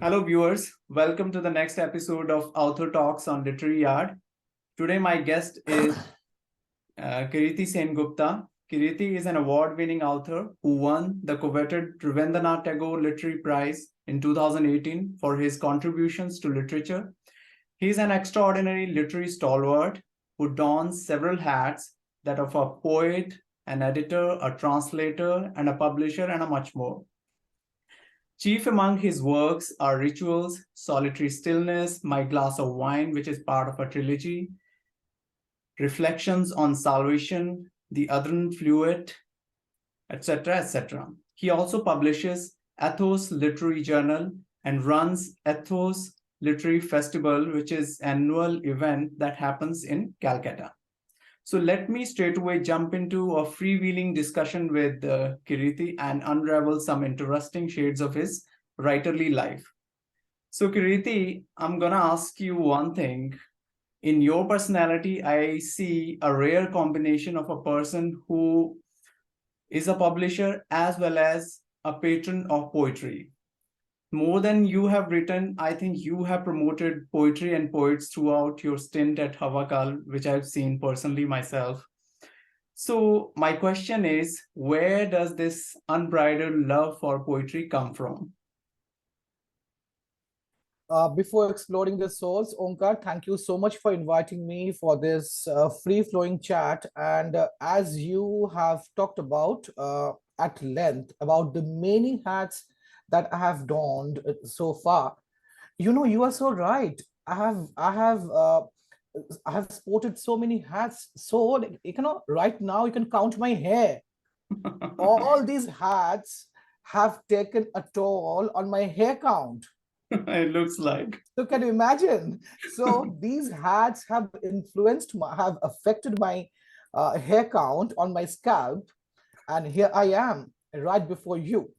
Hello, viewers. Welcome to the next episode of Author Talks on Literary Yard. Today, my guest is Kiriti Sengupta. Kiriti is an award-winning author who won the coveted Rabindranath Tagore Literary Prize in 2018 for his contributions to literature. He is an extraordinary literary stalwart who dons several hats that of a poet, an editor, a translator, and a publisher, and a much more. Chief among his works are Rituals, Solitary Stillness, My Glass of Wine, which is part of a trilogy, Reflections on Salvation, The Adherent Fluid, etc., etc. He also publishes Ethos Literary Journal and runs Ethos Literary Festival, which is an annual event that happens in Calcutta. So let me straight away jump into a freewheeling discussion with Kiriti and unravel some interesting shades of his writerly life. So Kiriti, I'm gonna ask you one thing. In your personality, I see a rare combination of a person who is a publisher as well as a patron of poetry. More than you have written, I think you have promoted poetry and poets throughout your stint at Havakal, which I've seen personally myself. So my question is, where does this unbridled love for poetry come from? Before exploring the source, Omkar, thank you so much for inviting me for this free-flowing chat. And as you have talked about at length about the many hats that I have donned so far, you are so right. I have sported so many hats. So like, right now you can count my hair. All these hats have taken a toll on my hair count. It looks like. So can you imagine? So these hats have have affected my hair count on my scalp, and here I am right before you.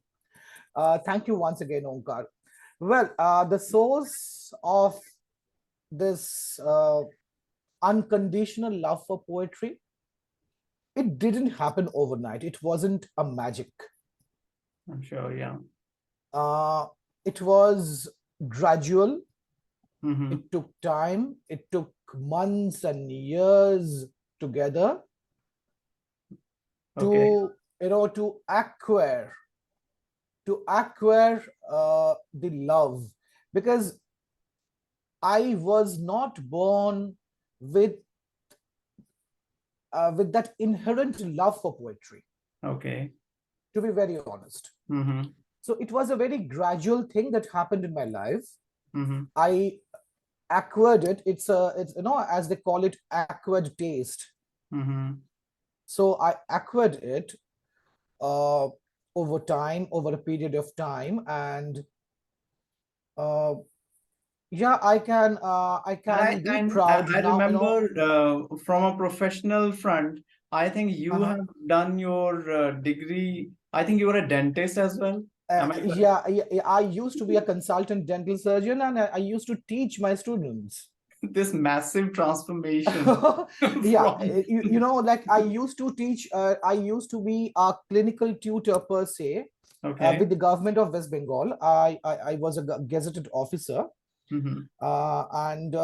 Thank you once again, Omkar. Well, the source of this unconditional love for poetry, it didn't happen overnight. It wasn't a magic. I'm sure, yeah. It was gradual. Mm-hmm. It took time. It took months and years together Okay. to acquire the love, because I was not born with that inherent love for poetry, Okay. to be very honest. Mm-hmm. So it was a very gradual thing that happened in my life. Mm-hmm. I acquired it. It's as they call it, acquired taste. Mm-hmm. So I acquired it uh, over a period of time, and uh, yeah, I can be proud I now. remember from a professional front, I think you Uh-huh. have done your degree. I think you were a dentist as well. Am I correct? I used to be a consultant dental surgeon, and I used to teach my students. This massive transformation Yeah, from. like I used to be a clinical tutor per se Okay. with the government of West Bengal. I was a gazetted officer, Mm-hmm. and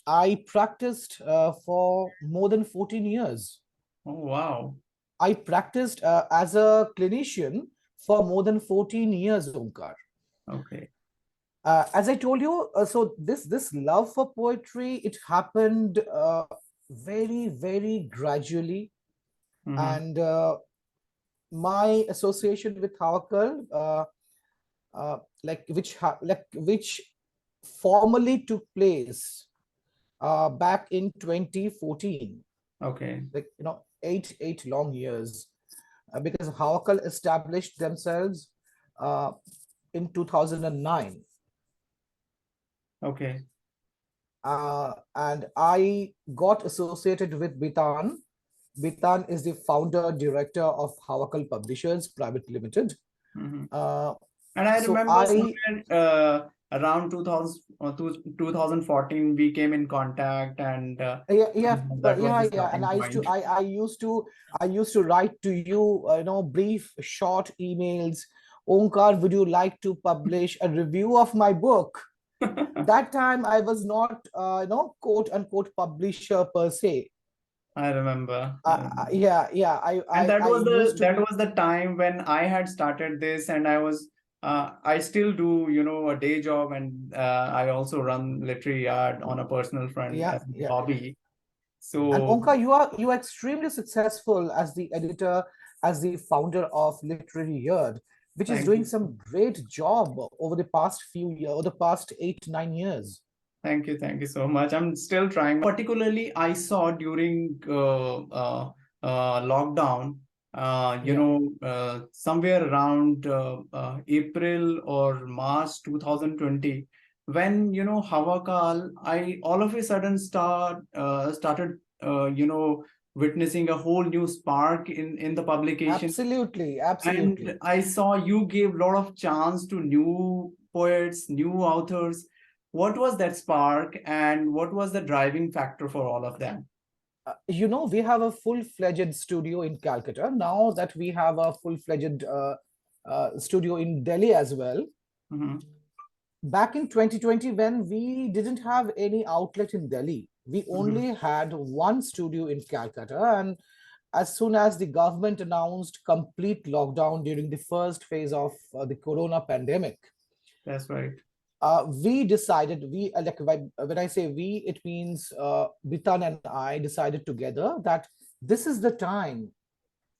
I practiced for more than 14 years. Oh, wow. I practiced as a clinician for more than 14 years, Omkar. Okay. As I told you, so this love for poetry, it happened very, very gradually. Mm-hmm. And my association with Havakal, which formally took place back in 2014, Okay. like eight long years, because Havakal established themselves uh, in 2009. Okay. And I got associated with Bitan. Bitan is the founder director of Havakal Publishers Private Limited. Mm-hmm. Uh, And I so remember I somewhere around 2000 or 2014, we came in contact, and that was the yeah, and starting point. I used to write to you, brief short emails Omkar, would you like to publish a review of my book? That time I was not, quote unquote publisher per se. I remember. I remember. Yeah. And that I was used to that be. was the time when I had started this, and I still do, a day job, and I also run literary art on a personal front Yeah, as a yeah. hobby. And So Omkar, you are extremely successful as the editor, as the founder of Literary Yard, which is thank doing you. some great job over the past few years, or the past 8, 9 years. Thank you. Thank you so much. I'm still trying. Particularly, I saw during lockdown, Yeah, somewhere around April or March 2020, when, Hawakal, I all of a sudden started, witnessing a whole new spark in the publication. absolutely, absolutely. And I saw you gave a lot of chance to new poets, new authors. What was that spark, and what was the driving factor for all of them? We have a full-fledged studio in Calcutta. Now that we have a full-fledged studio in Delhi as well. Mhm. Back in 2020, when we didn't have any outlet in Delhi, we Mhm. only had one studio in Calcutta. And as soon as the government announced complete lockdown during the first phase of the corona pandemic, That's right. we decided, when I say we, it means Bitan and I decided together that this is the time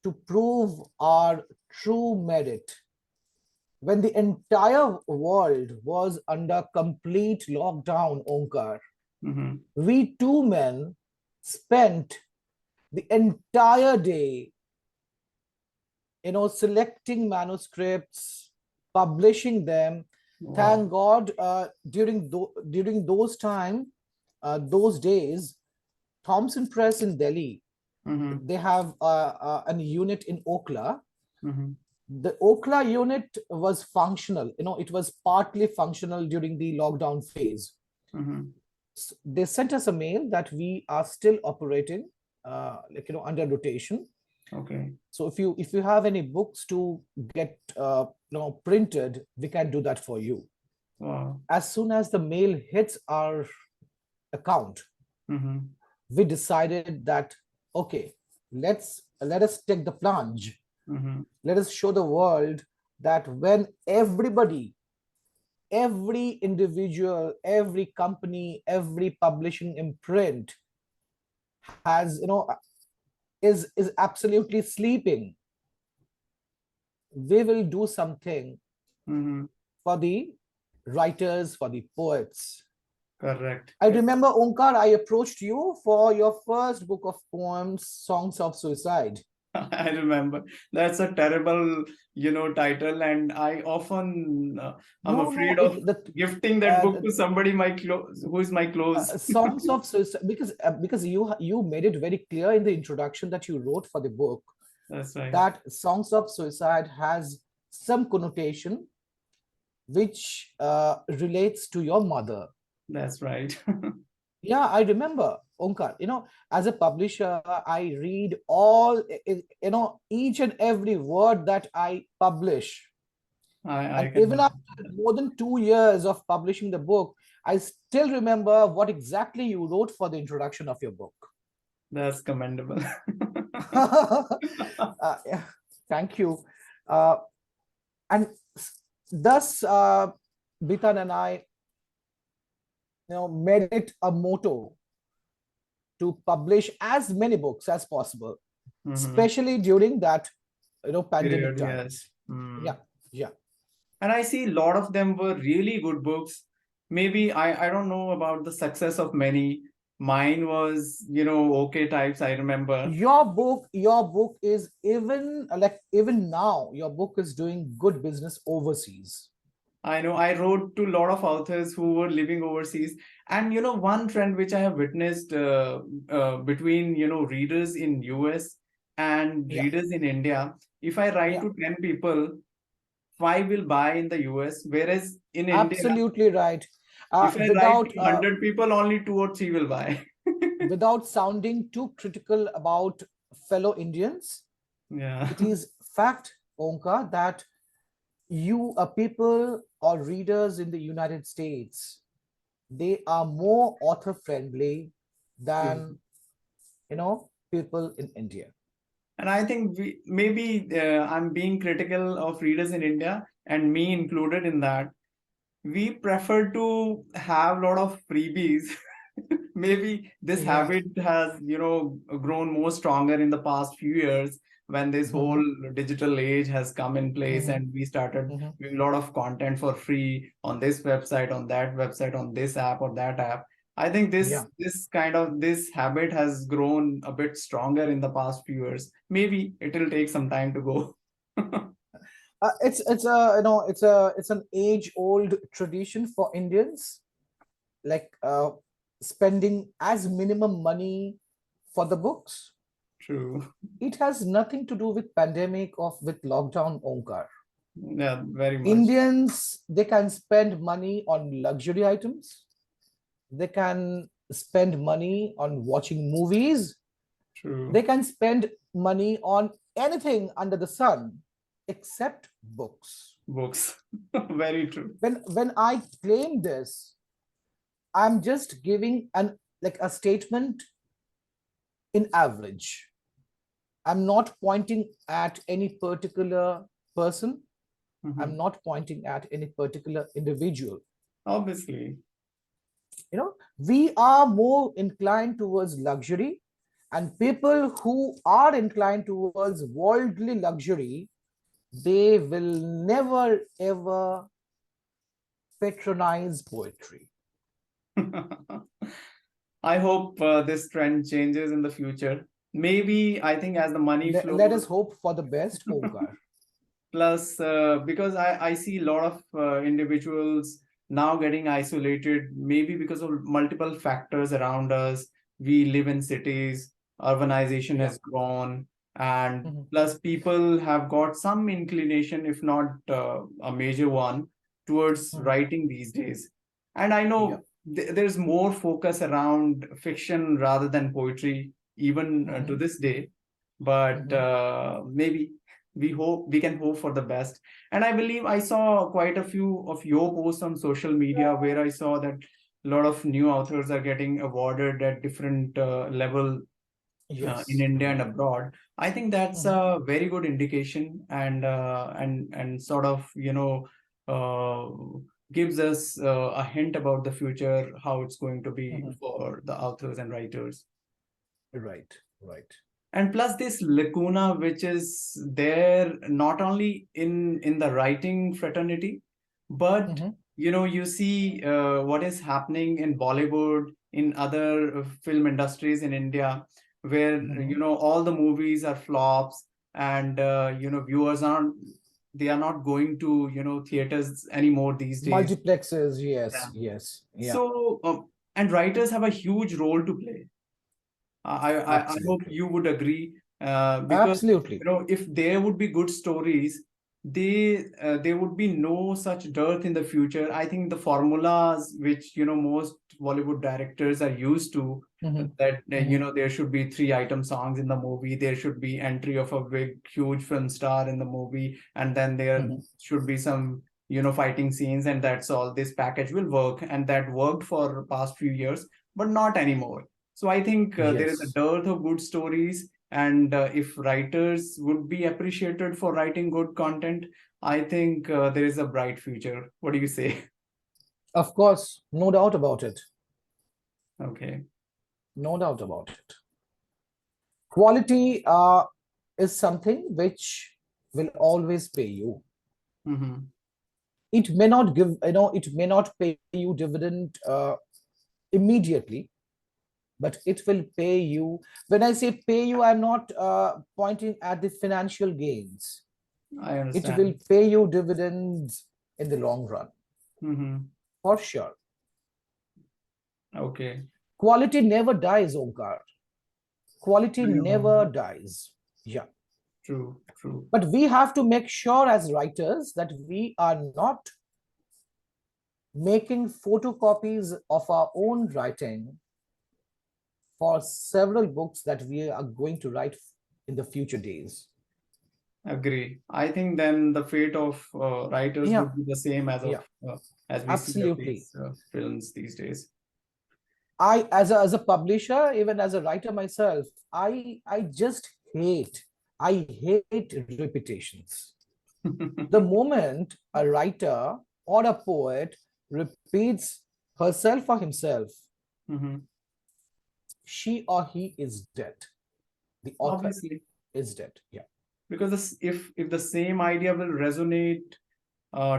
to prove our true merit. When the entire world was under complete lockdown, Omkar, Mhm. we two men spent the entire day, selecting manuscripts, publishing them. Wow. Thank God, during those days, Thompson Press in Delhi, Mhm. they have a unit in Okla. Mhm. The Okla unit was functional. It was partly functional during the lockdown phase. Mhm. They sent us a mail that we are still operating, under rotation. Okay. So if you have any books to get printed, we can do that for you. Wow. As soon as the mail hits our account, Mhm. we decided that, okay, let us take the plunge. Mhm. Let us show the world that when every individual, every company, every publishing imprint has, is absolutely sleeping, we will do something Mhm. for the writers, for the poets. Correct. I remember, Omkar, I approached you for your first book of poems, Songs of Suicide. I remember. That's a terrible, title, and I often I'm No, no, afraid of gifting that book uh, to somebody who is my close. Songs of Suicide, because you made it very clear in the introduction that you wrote for the book That's right. that Songs of Suicide has some connotation which relates to your mother. That's right. Yeah, I remember, Omkar. As a publisher, I read all, each and every word that I publish. I And can even after understand. more than 2 years of publishing the book, I still remember what exactly you wrote for the introduction of your book. That's commendable. Yeah, thank you. Uh, and thus, Bitan and I, made it a motto to publish as many books as possible, Mhm. especially during that pandemic Period, times. yes. Mm. Yeah, yeah. And I see a lot of them were really good books. Maybe I don't know about the success of many. Mine was, okay types, I remember. Your book is, even now, your book is doing good business overseas. I know I wrote to a lot of authors who were living overseas. And one trend which I have witnessed between readers in US and Yeah, readers in India. If I write yeah, to 10 people, five will buy in the US, whereas in India, absolutely right. if I write Without to 100 people, only two or three will buy. without sounding too critical about fellow Indians, Yeah. it is fact, Omkar, that you people or readers in the United States, they are more author friendly True. than people in India. And I think maybe I'm being critical of readers in India and me included in that. We prefer to have a lot of freebies. Maybe this Yeah. habit has, grown more stronger in the past few years when this whole Hmm. digital age has come in place Hmm. and we started Hmm. doing a lot of content for free on this website, on that website, on this app or that app. I think Yeah. this habit has grown a bit stronger in the past few years. Maybe it will take some time to go. It's a it's an age old tradition for Indians, like spending as minimum money for the books. True. It has nothing to do with pandemic or with lockdown, Omkar. Yeah, very much. Indians, they can spend money on luxury items. They can spend money on watching movies. They True. can spend money on anything under the sun except books. Books. Very true. When I claim this, I'm just giving an like a statement in average. I'm not pointing at any particular person. I'm Mhm. not pointing at any particular individual. Obviously. We are more inclined towards luxury, and people who are inclined towards worldly luxury, they will never ever patronize poetry. I hope this trend changes in the future. Maybe I think as the money Let us flows, hope for the best, Omkar. plus because I see a lot of individuals now getting isolated, maybe because of multiple factors around us. We live in cities, urbanization Yeah. has grown, and Mhm. plus people have got some inclination, if not a major one, towards Mhm. writing these days. And I Yeah. know there's more focus around fiction rather than poetry, even to Mhm. this day. But Mhm. maybe we can hope for the best. And I believe I saw quite a few of your posts on social media where I saw that a lot of new authors are getting awarded at different level in Yes. India and abroad. I think that's Mhm. a very good indication and sort of gives us a hint about the future, how it's going to be Mhm. for the authors and writers. Right. Right. And plus this lacuna which is there not only in the writing fraternity, but Mhm. you see what is happening in Bollywood, in other film industries in India, where Mhm. all the movies are flops, and viewers aren't, they are not going to theaters anymore these days. Multiplexes. Yes. Yeah. Yes. Yeah. So and writers have a huge role to play. I hope Absolutely. you would agree, because Absolutely. if there would be good stories, there would be no such dearth in the future. I think the formulas which most Bollywood directors are used to, Mhm. that Mhm. there should be three item songs in the movie, there should be entry of a big huge film star in the movie, and then there Mhm. should be some fighting scenes, and that's all. This package will work, and that worked for past few years, but not anymore. So I think there is a Yes. dearth of good stories, and if writers would be appreciated for writing good content, I think there is a bright future. What do you say? Of course. No doubt about it. Okay. No doubt about it. Quality is something which will always pay you. Mm-hmm. It may not give, it may not pay you dividend immediately, but it will pay you. When I say pay you, I'm not pointing at the financial gains. I It will understand. pay you dividends in the long run, Mm-hmm. for sure. Okay. Quality never dies, Omkar. Quality I never know. dies. Yeah. True, true. But we have to make sure as writers that we are not making photocopies of our own writing for several books that we are going to write in the future days. Agree. I think then the fate of writers Yeah, would be the same yeah, as we see of absolutely. these films these days. I, as a publisher, even as a writer myself, I just I hate repetitions. The moment a writer or a poet repeats herself or himself, Mhm. she or he is dead. The author Obviously, is dead. Yeah. because if the same idea will resonate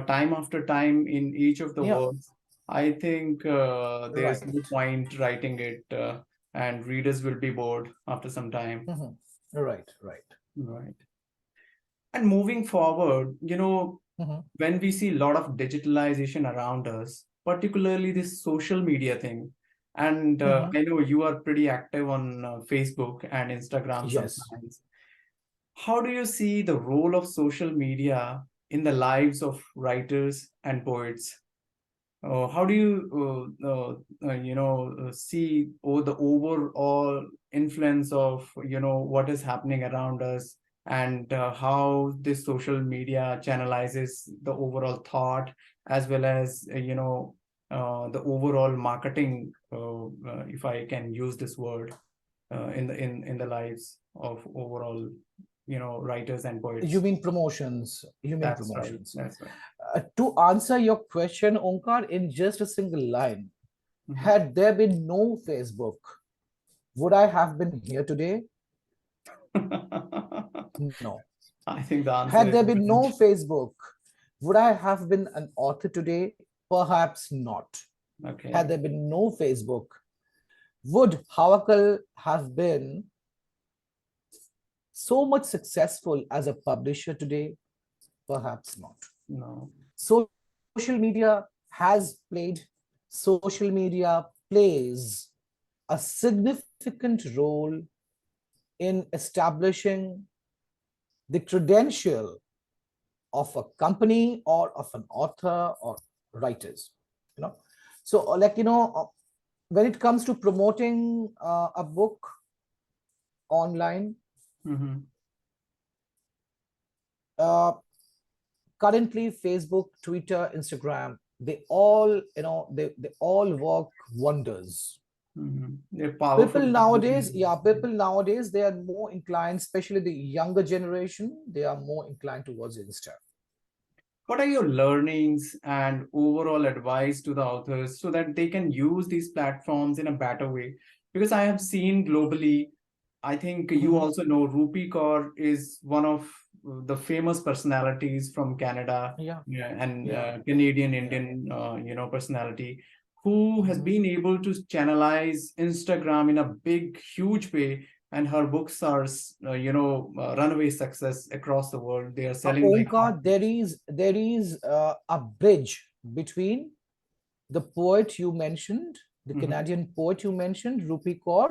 time after time in each of the Yeah. words, I think there's Right. no point writing it, and readers will be bored after some time. Mhm. Right. Right. Right. And moving forward, Mhm. when we see a lot of digitalization around us, particularly this social media thing, and Mhm. I know you are pretty active on Facebook and Instagram Yes. sometimes. How do you see the role of social media in the lives of writers and poets? How do you, see the overall influence of, what is happening around us, and how this social media channelizes the overall thought, as well as, the overall marketing, if I can use this word, in the lives of overall, writers and You poets. mean promotions? You mean That's right. promotions? That's right. To answer your question, Omkar, in just a single line, Mhm. had there been no Facebook, would I have been here today? No. I think the answer Had is there been evident. no Facebook, would I have been an author today? Perhaps not. Had Okay. there been no Facebook, would Hawakal have been so much successful as a publisher today? Perhaps not. No. Social media has played, social media plays a significant role in establishing the credential of a company or of an author or writers. You know, so when it comes to promoting a book online, Mhm. uh, currently Facebook, Twitter, Instagram, they all they all work wonders. Mhm. They're People powerful nowadays, tools. yeah, people nowadays, they are more inclined, especially the younger generation, they are more inclined towards Insta. What are your learnings and overall advice to the authors so that they can use these platforms in a better way? Because I have seen globally, I think you Mhm. also know Rupi Kaur is one of the famous personalities from Canada, Yeah, yeah, and yeah, Canadian yeah. Indian, personality, who has Mhm. been able to channelize Instagram in a big, huge way. And her books are, runaway success across the world. They are selling like Omkar, hotcakes. there is a bridge between the poet you mentioned, the Mhm. Canadian poet you mentioned, Rupi Kaur,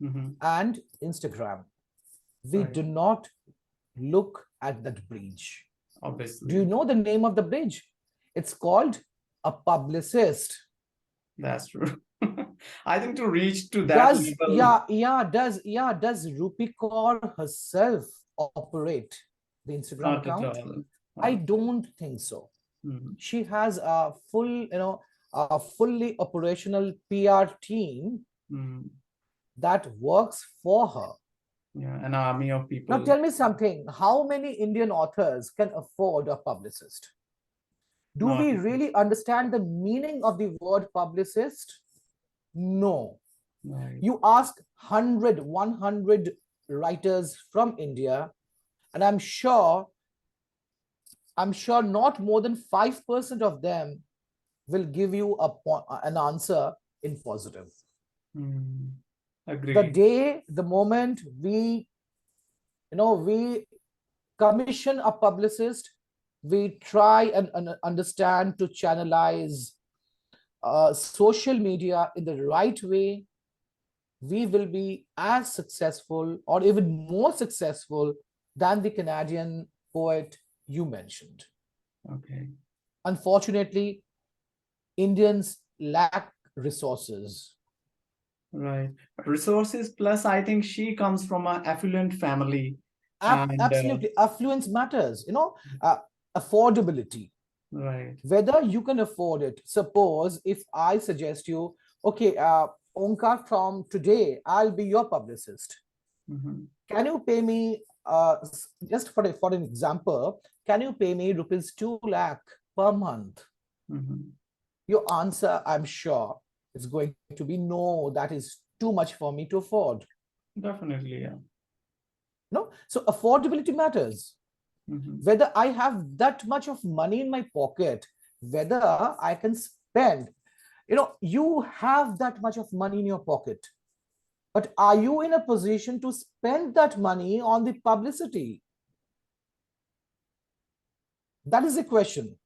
Mhm. and Instagram. We Right. do not look at that bridge. Do you Obviously, know the name of the bridge? It's called a publicist. that's true. I think to reach to that Does level, yeah yeah does yeah does Rupi Kaur herself operate the Instagram not at account? all. I Not. don't think so. Mhm. She has a a fully operational PR team Mhm. that works for her. Yeah, an army of Now people. tell me something. How many Indian authors can afford a publicist? Do Not. we really understand the meaning of the word publicist? No. Right. You ask 100, 100 writers from India, and I'm sure not more than 5% of them will give you an answer in positive. Mhm. The Agree. day, the moment we commission a publicist, we try and understand to channelize social media in the right way, we will be as successful or even more successful than the Canadian poet you mentioned. Okay. Unfortunately, Indians lack resources. Right. Resources plus, I think she comes from a affluent family. And Absolutely. Affluence matters, affordability, right. whether you can afford it. Suppose if I suggest you, okay, Onkar, from today, I'll be your publicist. Mhm. Can you pay me, just for an example, can you pay me rupees 2 lakh per month? Mhm. Your answer, I'm sure, is going to be no, that is too much for me to afford. Definitely, yeah. No, so affordability matters. Mhm. Whether I have that much of money in my pocket, whether I can spend, you have that much of money in your pocket, but are you in a position to spend that money on the publicity? That is the question.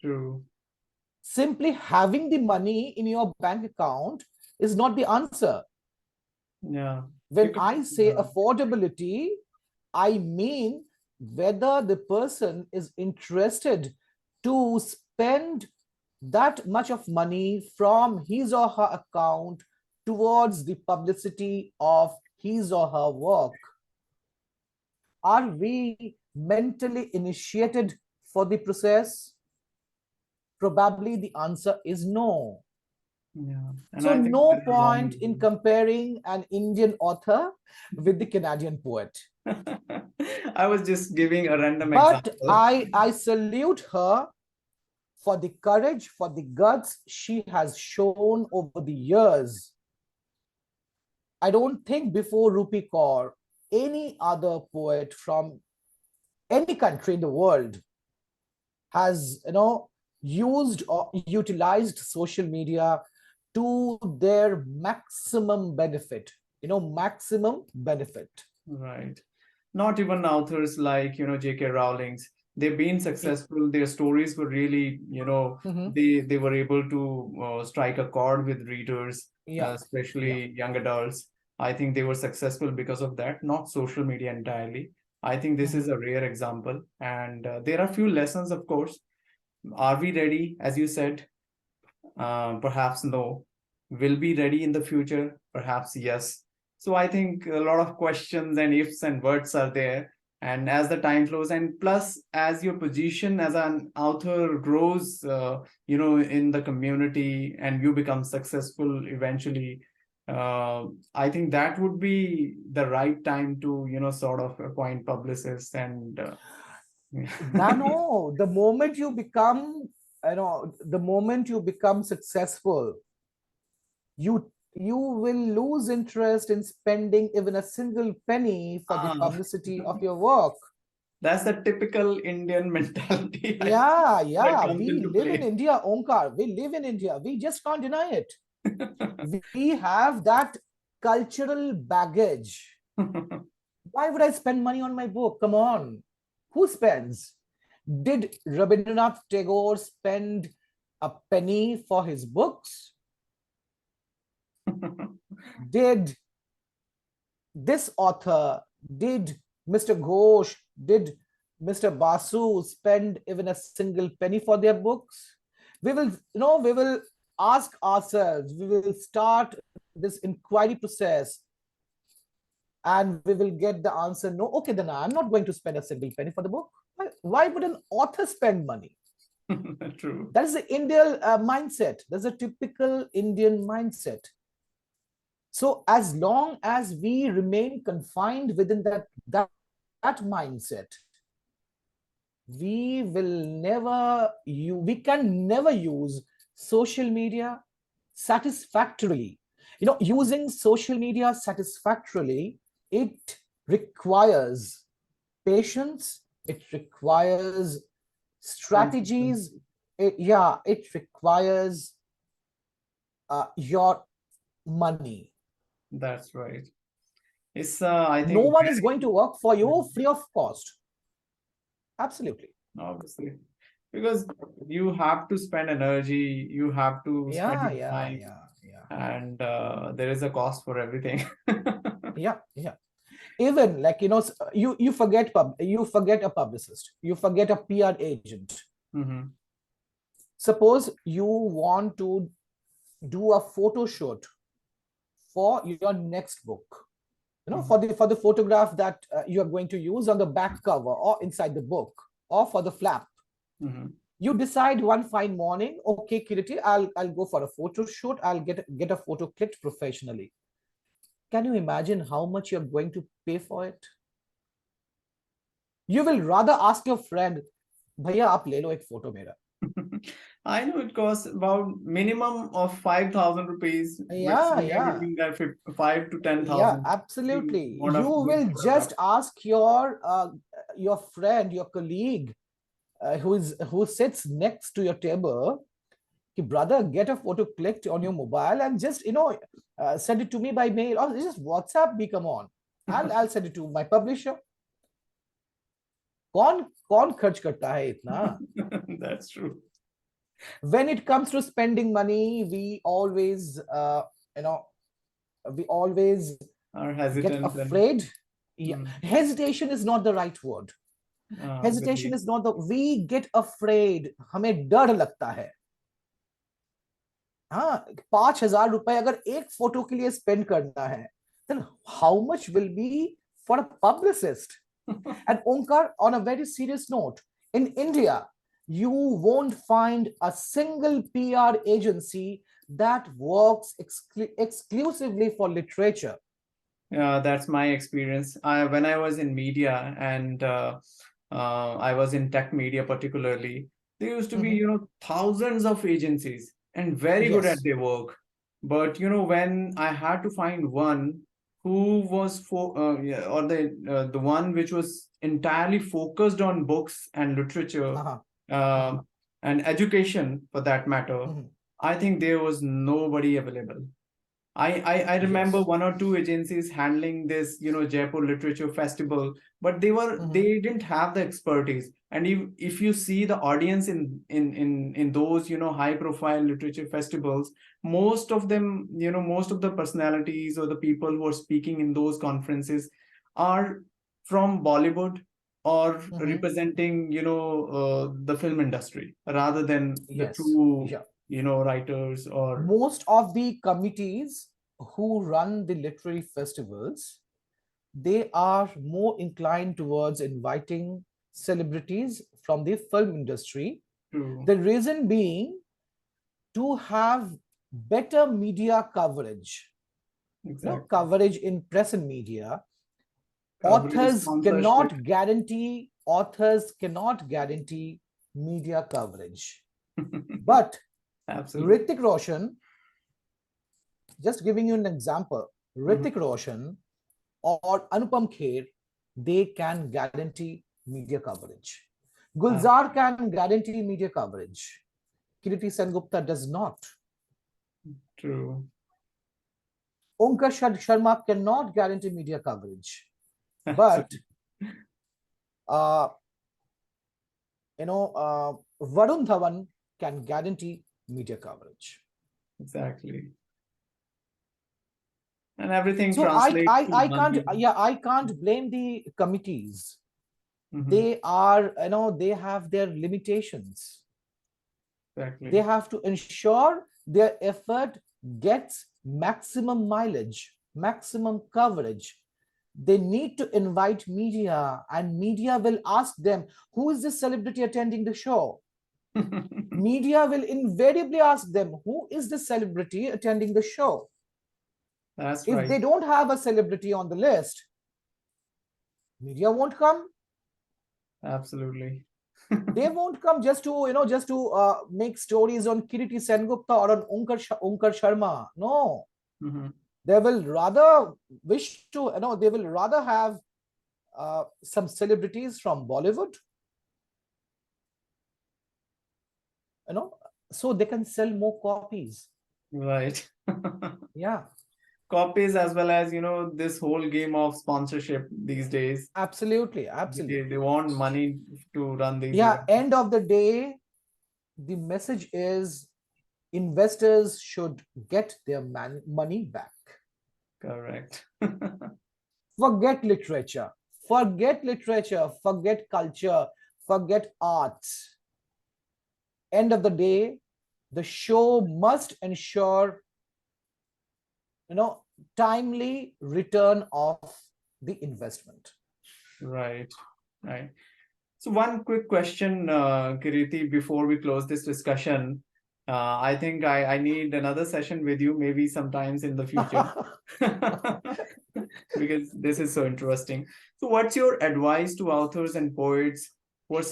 True. Simply having the money in your bank account is not the answer. Yeah. When Because I say affordability, I mean whether the person is interested to spend that much of money from his or her account towards the publicity of his or her work. Are we mentally initiated for the process? Probably the answer is no. yeah, and So I think no there's a point long in comparing an Indian author with the Canadian poet. I was just giving a random But example. I salute her for the courage, for the guts she has shown over the years. I don't think before Rupi Kaur, any other poet from any country in the world has, used or utilized social media to their maximum benefit, maximum benefit. Right. Not even authors like, J.K. Rowling's. They've been successful. Their stories were really, Mhm. they were able to strike a chord with readers, Yeah, yeah. especially young adults. I think they were successful because of that, not social media entirely. I think this is Mhm. a rare example. And there are few lessons, of course. Are we ready? As you said, perhaps no. Will be ready in the future? Perhaps yes. So I think a lot of questions and ifs and words are there. And as the time flows, and plus as your position as an author grows, in the community and you become successful eventually, I think that would be the right time to, sort of appoint publicists and. No, the moment you become, the moment you become successful, you will lose interest in spending even a single penny for the Ah, publicity of your work. that's the typical Indian mentality Yeah, that yeah, comes we into live in play. India, Omkar. We live in India. We just can't deny it. We have that cultural baggage. Why would I spend money on my book? Come on. Who spends? Did Rabindranath Tagore spend a penny for his books? Did this author, did Mr. Ghosh, did Mr. Basu spend even a single penny for their books? We will ask ourselves, we will start this inquiry process and we will get the answer no. Okay, then I'm not going to spend a single penny for the book. Why would an author spend money? True. That is the Indian mindset. That's a typical Indian mindset. So as long as we remain confined within that mindset, we can never use social media satisfactorily. Using social media satisfactorily, it requires patience, it requires strategies, Consistency. it requires your money. That's right. It's, I No think, one is going to work for very, you free of cost. Absolutely. obviously, because you have to spend energy, you have to spend Yeah, your yeah, time, yeah, yeah, and there is a cost for everything. yeah, yeah. Even like you forget a publicist, you forget a PR agent. Hmm. Suppose you want to do a photo shoot for your next book. for the photograph that you are going to use on the back cover or inside the book or for the flap. You decide one fine morning, okay, Kiriti, I'll go for a photo shoot. I'll get a photo clicked professionally. Can you imagine how much you're going to pay for it? You will rather ask your friend, Bhaiya, aap le lo ek photo mera. I know it costs about minimum of 5,000 rupees. Yeah. Between that 5 to 10,000. Yeah, absolutely. You will just ask your friend, your colleague, who sits next to your table, brother, get a photo clicked on your mobile and just send it to me by mail or just WhatsApp me. Come on, I'll send it to my publisher. कौन खर्च करता है इतना? That's true. When it comes to spending money, we always are hesitant, get afraid. Hesitation is not the right word. Hesitation is not the, we get afraid. हमें डर लगता है. हाँ, 5,000 रुपए अगर एक फोटो के लिए स्पेंड करना है, then how much will be for a publicist? And Omkar, on a very serious note, in India, you won't find a single PR agency that works exclusively for literature. Yeah, that's my experience. When I was in media and I was in tech media particularly, there used to be, thousands of agencies and very good at their work. But, when I had to find one who was the one which was entirely focused on books and literature and education for that matter, I think there was nobody available. I remember one or two agencies handling this, Jaipur Literature Festival, but they didn't have the expertise. And if you see the audience in those, high profile literature festivals, most of them, most of the personalities or the people who are speaking in those conferences are from Bollywood or representing, the film industry rather than the true writers. Or most of the committees who run the literary festivals, they are more inclined towards inviting celebrities from the film industry. True. The reason being to have better media coverage. Exactly. Coverage in press and media. Authors cannot guarantee media coverage. But Absolutely. Hrithik Roshan, just giving you an example, Hrithik Roshan or Anupam Kher, they can guarantee media coverage. Gulzar can guarantee media coverage. Kiriti Sengupta does not. True. Omkar Sharma cannot guarantee media coverage. But Varun Dhawan can guarantee media coverage. Exactly. And everything so I can't blame the committees. They are, they have their limitations. Exactly. They have to ensure their effort gets maximum mileage, maximum coverage. They need to invite media, and media will ask them, who is this celebrity attending the show? Media will invariably ask them, who is the celebrity attending the show? That's if right. they don't have a celebrity on the list, media won't come. Absolutely. They won't come just to make stories on Kiriti Sengupta or on Omkar Sharma. No. They will rather they will rather have some celebrities from Bollywood, so they can sell more copies. Right. Yeah. Copies, as well as, this whole game of sponsorship these days. Absolutely. They want money to run these events. End of the day, the message is investors should get their money back. Correct. Forget literature, forget culture, forget arts. End of the day, the show must ensure, timely return of the investment. Right. Right. So one quick question, Kiriti, before we close this discussion. I think I need another session with you, maybe sometimes in the future, because this is so interesting. So what's your advice to authors and poets who are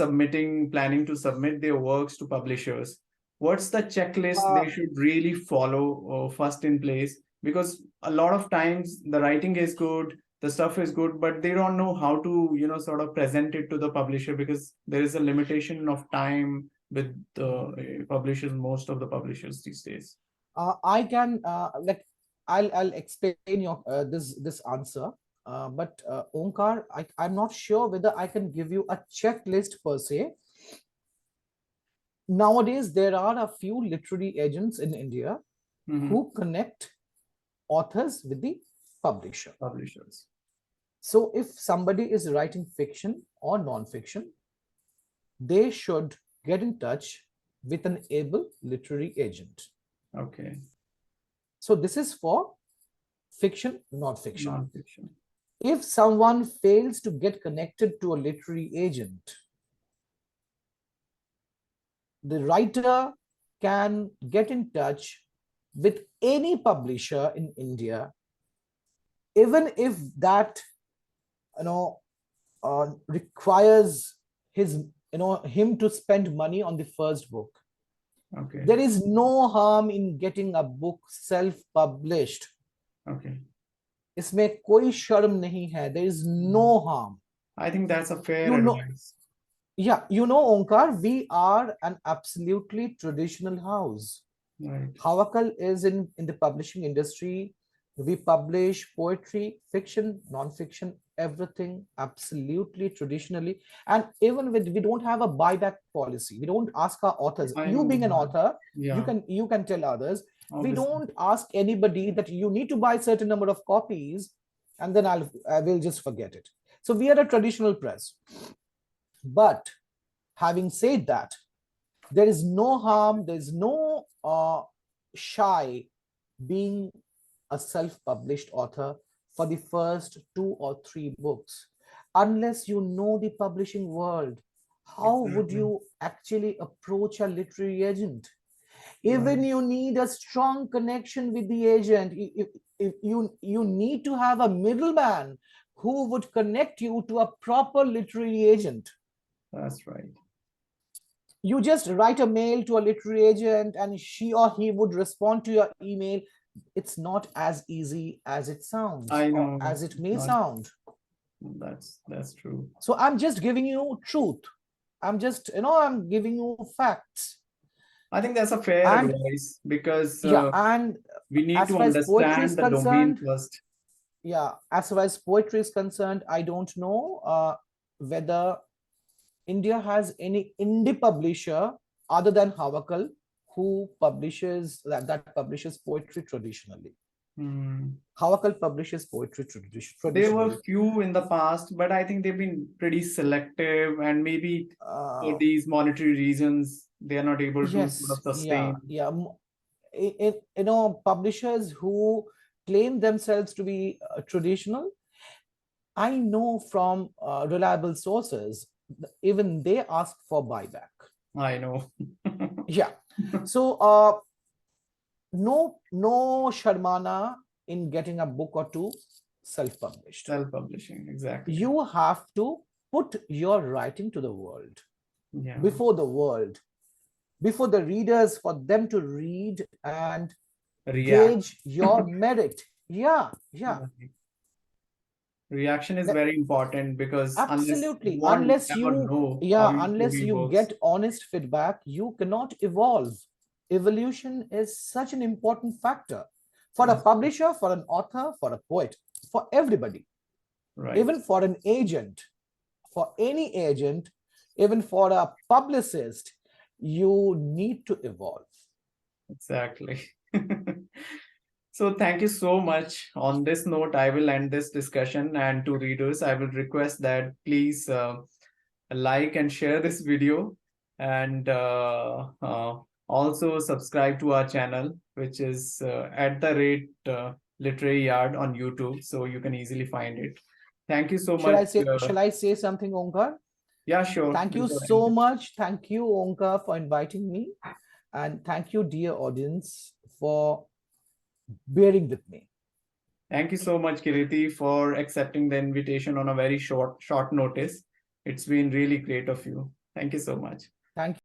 planning to submit their works to publishers? What's the checklist Uh, they should really follow first in place? Because a lot of times the writing is good, the stuff is good, but they don't know how to, sort of present it to the publisher because there is a limitation of time with the publishers, most of the publishers these days. I can like I'll explain your this answer. But Omkar, I'm not sure whether I can give you a checklist per se. Nowadays, there are a few literary agents in India Mhm. who connect authors with the publisher. Publishers. So if somebody is writing fiction or non-fiction, they should get in touch with an able literary agent. Okay. So this is for fiction, non-fiction. Non-fiction. If someone fails to get connected to a literary agent, the writer can get in touch with any publisher in India, even if that you know requires him to spend money on the first book. Okay. There is no harm in getting a book self-published. Okay. इसमें कोई शर्म नहीं है. There is no harm. I think that's a fair You know, advice. yeah, Omkar, we are an absolutely traditional house. Right. Hawakal is in the publishing industry. We publish poetry, fiction, non-fiction, everything absolutely traditionally. And even with we don't have a buyback policy. We don't ask our authors. I You know being an that. author, Yeah. you can tell others. We Obviously. don't ask anybody that you need to buy a certain number of copies, and then I will just forget it. So we are a traditional press. But having said that, there is no harm, there is no shy being a self-published author for the first 2 or 3 books. Unless you know the publishing world, how would Exactly. you actually approach a literary agent? Right. Even you need a strong connection with the agent. If you need to have a middleman who would connect you to a proper literary agent. That's right. You just write a mail to a literary agent and she or he would respond to your email. It's not as easy as it sounds I or know. as it may Not, sound. that's true. So I'm just giving you truth. I'm giving you facts. I think that's a fair And advice because yeah, and we need as to far as poetry is understand the domain concerned, first. yeah, as far as poetry is concerned, I don't know whether India has any indie publisher other than Havakal who publishes that publishes poetry traditionally. Hmm. Havakal publishes poetry There were traditionally. few in the past, but I think they've been pretty selective, and maybe for Uh, these monetary reasons, they are not able to sort of yes, yeah, sustain. yeah. Publishers who claim themselves to be traditional, I know from reliable sources, even they ask for buyback. I know. Yeah. So no sharmana in getting a book or two self-published. Self-publishing, exactly. You have to put your writing to the world, Yeah. before the world, before the readers, for them to read and React. gauge your merit. Yeah, yeah. Right. Reaction is very important because unless you Absolutely. won't ever know how your Unless story you works. get honest feedback, you cannot evolve. Evolution is such an important factor for a That's publisher, for an author, for a poet, for everybody, right. even for an agent, for any agent, even for a publicist, you need to evolve. Exactly. So thank you so much. On this note, I will end this discussion, and to readers, I will request that please like and share this video, and also subscribe to our channel, which is at the rate Literary Yard on YouTube, so you can easily find it. Thank you so Shall much. I say, shall I say something, Omkar? Yeah, sure. Thank you Please go ahead. so much. Thank you, Omkar, for inviting me. And thank you, dear audience, for bearing with me. Thank you so much, Kiriti, for accepting the invitation on a very short notice. It's been really great of you. Thank you so much. Thank